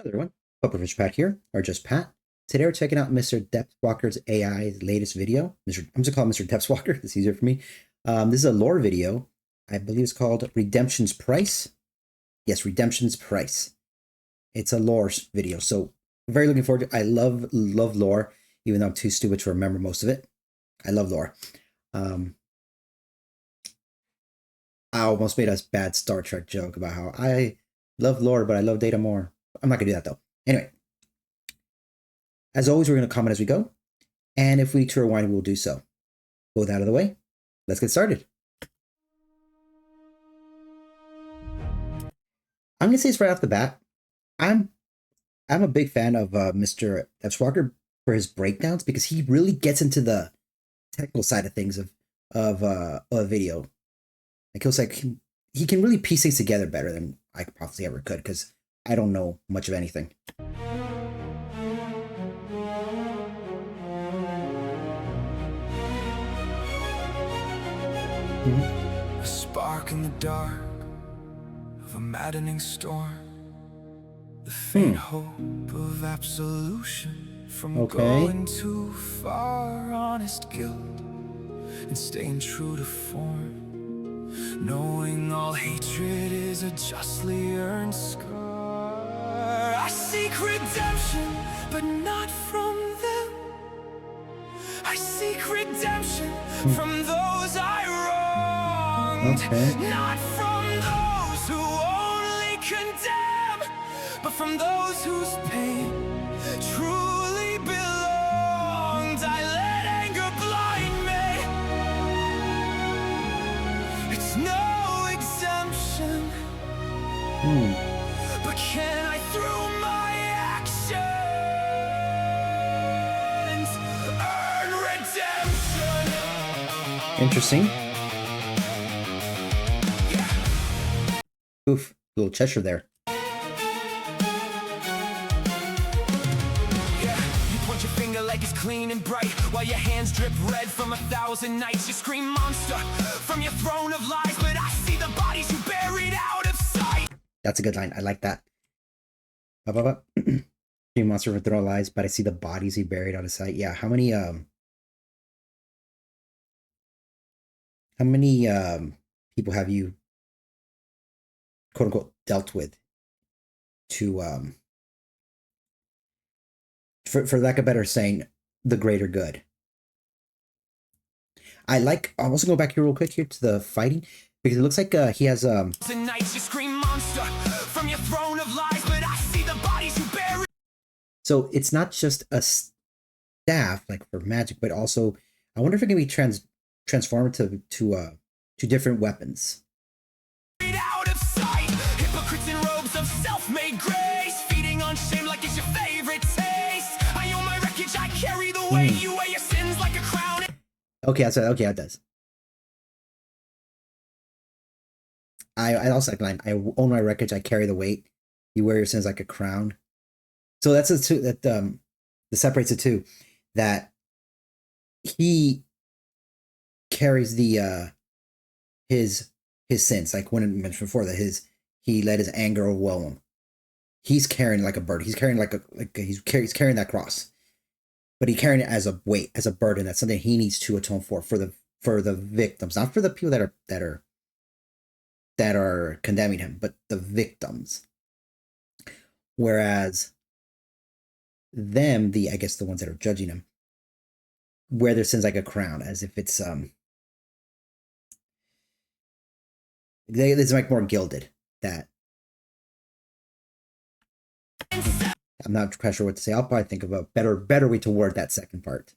Hello everyone, Pupperfish Pat here, or just Pat. Today we're checking out Mr. Depthwalker's AI's latest video. I'm just gonna call him Mr. Depthwalker. It's easier for me. This is a lore video. I believe it's called Redemption's Price. Yes, Redemption's Price. It's a lore video, so very looking forward to it. I love lore, even though I'm too stupid to remember most of it. I love lore. I almost made a bad Star Trek joke about how I love lore, but I love data more. I'm not gonna do that though. Anyway, as always, we're gonna comment as we go, and if we need to rewind, we'll do so. Both out of the way, let's get started. I'm gonna say this right off the bat. I'm a big fan of Mr. Depthwalker for his breakdowns because he really gets into the technical side of things of a video. Like he can really piece things together better than I possibly ever could because I don't know much of anything. A spark in the dark of a maddening storm. The faint hope of absolution from going too far. Honest guilt and staying true to form. Knowing all hatred is a justly earned scar. I seek redemption, but not from them. I seek redemption from those I wronged. Not from those who only condemn, but from those whose pain truly belonged. I let anger blind me. It's no exemption. But can I, through my actions, earn redemption? Interesting. Oof, little Cheshire there. You point your finger like it's clean and bright, while your hands drip red from 1,000 nights. You scream monster from your throne of lies, but I see the bodies you buried out of sight. That's a good line. I like that. Scream monster from throne of lies, but I see the bodies he buried out of sight. Yeah, how many people have you quote unquote dealt with to for lack of better saying, the greater good? I'm also go back here real quick here to the fighting because it looks like he has Tonight you scream monster from your throne of lies, but I see the bodies you buried. So it's not just a staff like for magic, but also I wonder if it can be transformed to different weapons. Out of sight, hypocrites in robes of self-made grace, feeding on shame like it's your favorite taste. I own my wreckage, I carry the weight. You wear your sins like a crown. Okay, okay, that does. I also like line. I own my wreckage, I carry the weight. You wear your sins like a crown. So that's that separates the two. That he carries the his sins, like when I mentioned before that he let his anger overwhelm him. He's carrying like a burden. He's carrying he's carrying that cross, but he's carrying it as a weight, as a burden. That's something he needs to atone for the victims, not for the people that are condemning him, but the victims. Whereas them, I guess the ones that are judging him, wear their sins like a crown, as if it's it's like more gilded. That I'm not quite sure what to say. I'll probably think of a better way to word that second part.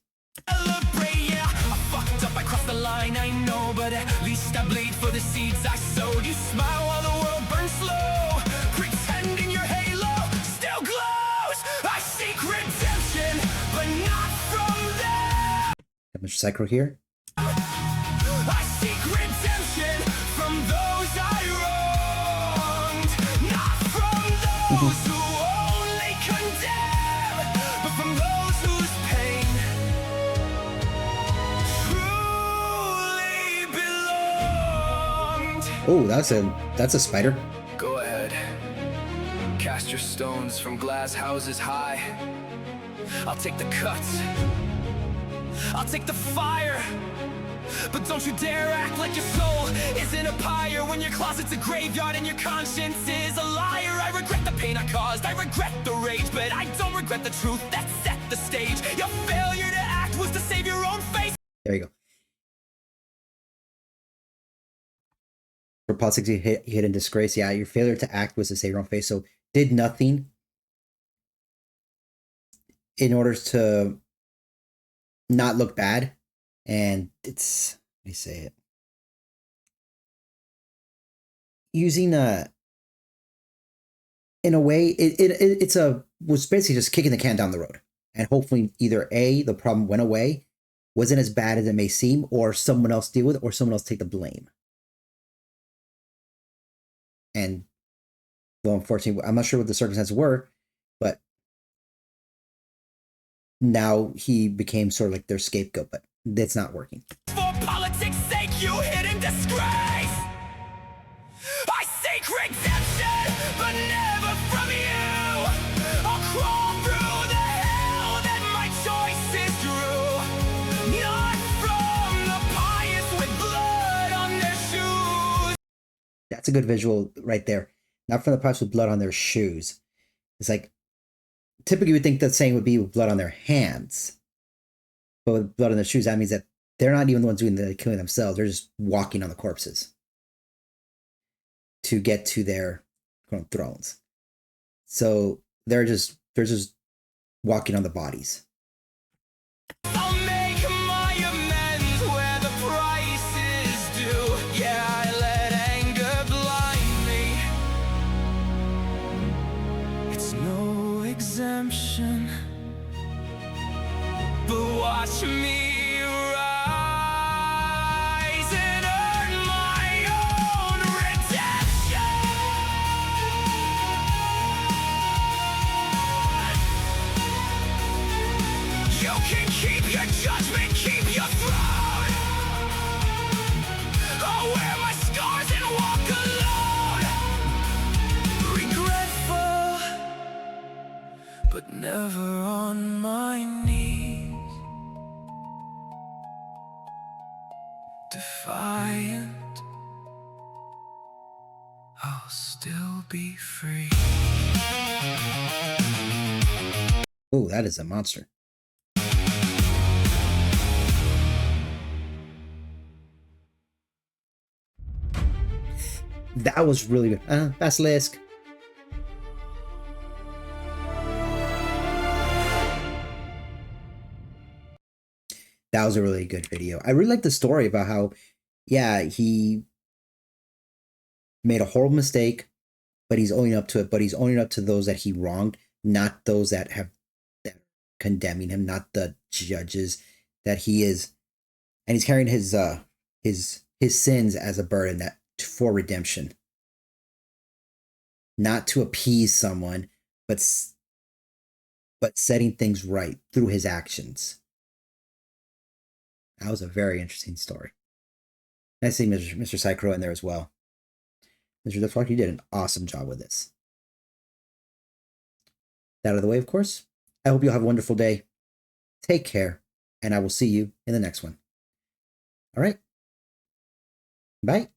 Celebrate, yeah. I fucked up, I crossed the line, I know, but at least I bleed for the seeds I sowed. You smile while the world burns slow, pretending your halo still glows. I seek redemption, but not from them. Mr. Psycho here. I seek redemption from those I wronged, not from those who only condemn, but from those whose pain truly belonged. Oh, that's a spider. Go ahead, cast extra stones from glass houses high. I'll take the cuts, I'll take the fire. But don't you dare act like your soul isn't a pyre, when your closet's a graveyard and your conscience is a liar. I regret the pain I caused, I regret the rage, but I don't regret the truth that set the stage. Your failure to act was to save your own face. There you go. For politics, you hid in disgrace. Yeah, your failure to act was to save your own face. So did nothing in order to not look bad. And it's, let me say it, using in a way, it's was basically just kicking the can down the road, and hopefully either A, the problem went away, wasn't as bad as it may seem, or someone else deal with it, or someone else take the blame. And well, unfortunately, I'm not sure what the circumstances were, but now he became sort of like their scapegoat, but that's not working. For politics' sake, you hid in disgrace. I seek redemption, but never from you. I'll crawl through the hell that my choices drew, not from the pious with blood on their shoes. That's a good visual right there. Not from the pious with blood on their shoes. It's like, typically you would think the saying would be with blood on their hands. But with blood on their shoes, that means that they're not even the ones doing the killing themselves. They're just walking on the corpses to get to their thrones. So they're just walking on the bodies. I'll make my amends where the price is due. Yeah, I let anger blind me. It's no exemption, but watch me rise and earn my own redemption. You can keep your judgment, keep your throne. I'll wear my scars and walk alone, regretful, but never on my knees. Defiant, I'll still be free. Oh, that is a monster. That was really good. Basilisk. That was a really good video. I really like the story about how, yeah, he made a horrible mistake, but he's owning up to it. But he's owning up to those that he wronged, not those that are condemning him, not the judges that he is. And he's carrying his sins as a burden that for redemption, not to appease someone, but setting things right through his actions. That was a very interesting story. I see Mr. Psycho in there as well. Mr. The Fuck, you did an awesome job with this. That out of the way, of course. I hope you'll have a wonderful day. Take care, and I will see you in the next one. All right. Bye.